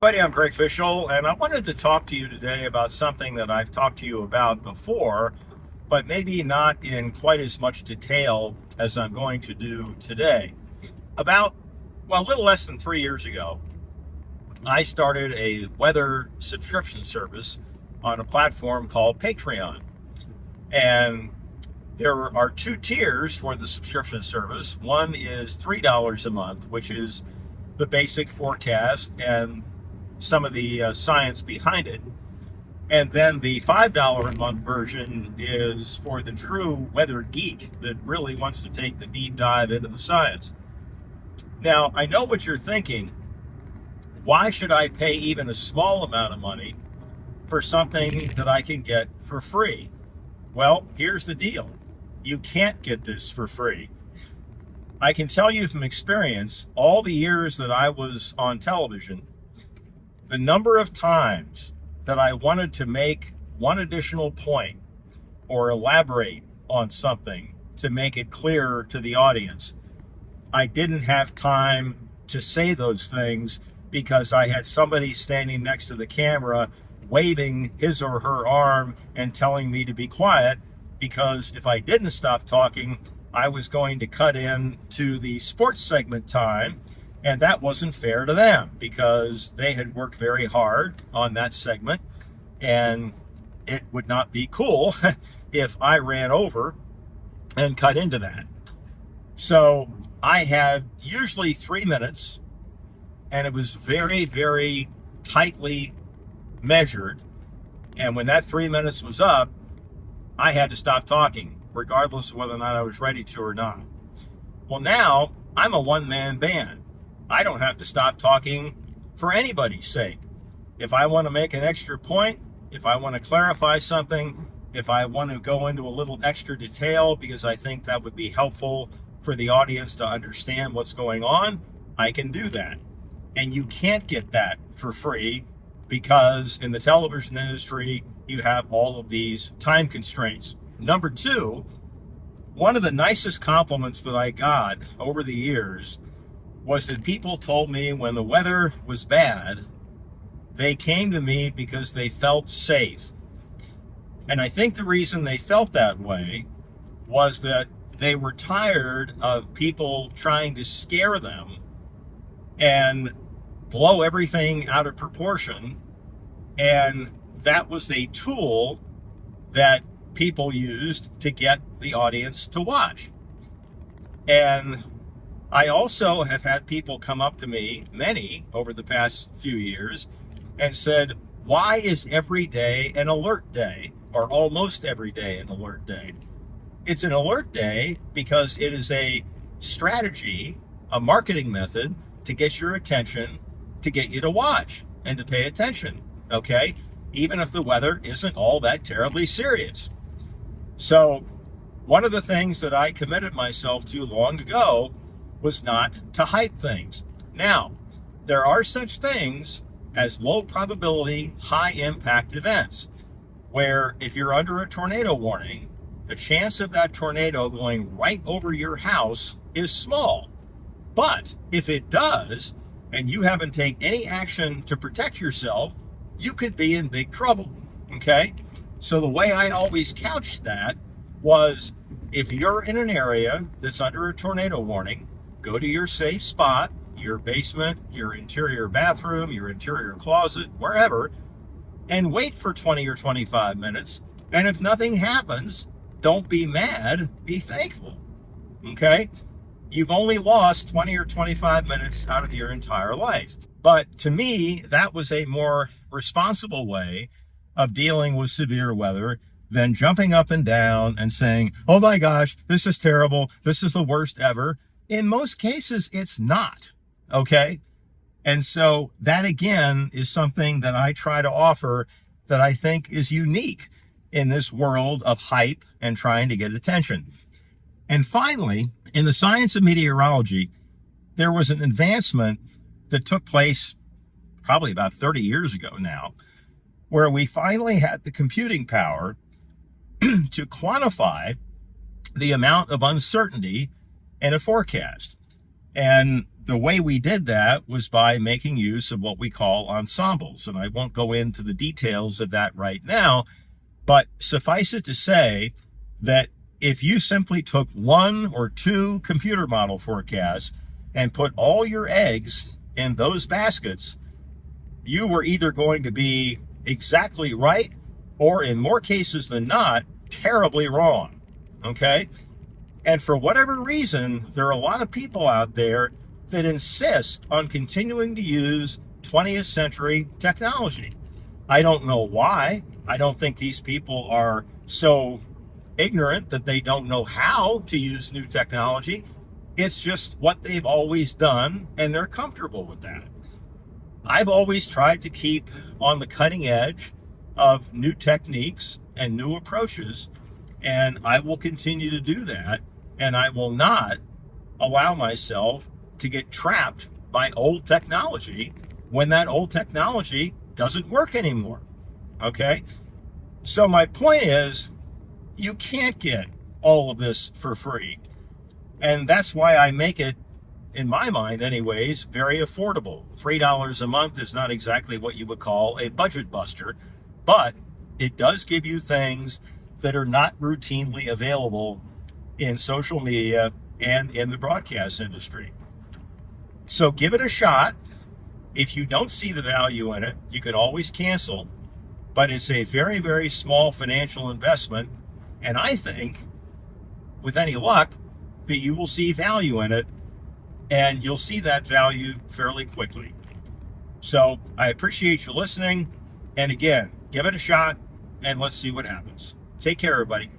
Buddy, I'm Greg Fishel, and I wanted to talk to you today about something that I've talked to you about before, but maybe not in quite as much detail as I'm going to do today. About, well, a little less than 3 years ago, I started a weather subscription service on a platform called Patreon. And there are two tiers for the subscription service. One is $3 a month, which is the basic forecast and some of the science behind it. And then the $5 a month version is for the true weather geek that really wants to take the deep dive into the science. Now, I know what you're thinking. Why should I pay even a small amount of money for something that I can get for free? Well, here's the deal. You can't get this for free. I can tell you from experience, all the years that I was on television, the number of times that I wanted to make one additional point or elaborate on something to make it clearer to the audience, I didn't have time to say those things because I had somebody standing next to the camera waving his or her arm and telling me to be quiet, because if I didn't stop talking, I was going to cut in to the sports segment time, and that wasn't fair to them because they had worked very hard on that segment, and it would not be cool if I ran over and cut into that. So I had usually 3 minutes, and it was very, very tightly measured. And when that 3 minutes was up, I had to stop talking, regardless of whether or not I was ready to or not. Well, now I'm a one-man band. I don't have to stop talking for anybody's sake. If I want to make an extra point, if I want to clarify something, if I want to go into a little extra detail because I think that would be helpful for the audience to understand what's going on, I can do that. And you can't get that for free because in the television industry, you have all of these time constraints. Number two, one of the nicest compliments that I got over the years was that people told me when the weather was bad, they came to me because they felt safe. And I think the reason they felt that way was that they were tired of people trying to scare them and blow everything out of proportion. And that was a tool that people used to get the audience to watch. And I also have had people come up to me, many over the past few years, and said, why is every day an alert day, or almost every day an alert day? It's an alert day because it is a strategy, a marketing method to get your attention, to get you to watch and to pay attention, okay? Even if the weather isn't all that terribly serious. So one of the things that I committed myself to long ago was not to hype things. Now, there are such things as low probability, high impact events, where if you're under a tornado warning, the chance of that tornado going right over your house is small. But if it does, and you haven't taken any action to protect yourself, you could be in big trouble, okay? So the way I always couched that was, if you're in an area that's under a tornado warning, go to your safe spot, your basement, your interior bathroom, your interior closet, wherever, and wait for 20 or 25 minutes. And if nothing happens, don't be mad, be thankful, okay? You've only lost 20 or 25 minutes out of your entire life. But to me, that was a more responsible way of dealing with severe weather than jumping up and down and saying, oh my gosh, this is terrible, this is the worst ever. In most cases, it's not, okay? And so that, again, is something that I try to offer that I think is unique in this world of hype and trying to get attention. And finally, in the science of meteorology, there was an advancement that took place probably about 30 years ago now, where we finally had the computing power to quantify the amount of uncertainty in a forecast. And The way we did that was by making use of what we call ensembles. And I won't go into the details of that right now, but suffice it to say that if you simply took one or two computer model forecasts and put all your eggs in those baskets, you were either going to be exactly right, or in more cases than not, terribly wrong. Okay? And for whatever reason, there are a lot of people out there that insist on continuing to use 20th century technology. I don't know why. I don't think these people are so ignorant that they don't know how to use new technology. It's just what they've always done, and they're comfortable with that. I've always tried to keep on the cutting edge of new techniques and new approaches, and I will continue to do that, and I will not allow myself to get trapped by old technology when that old technology doesn't work anymore. Okay? So my point is, you can't get all of this for free. And that's why I make it, in my mind anyways, very affordable. $3 a month is not exactly what you would call a budget buster, but it does give you things that are not routinely available in social media and in the broadcast industry. So give it a shot. If you don't see the value in it, you can always cancel, but it's a very, very small financial investment. And I think, with any luck, that you will see value in it, and you'll see that value fairly quickly. So I appreciate you listening. And again, give it a shot, and let's see what happens. Take care, everybody.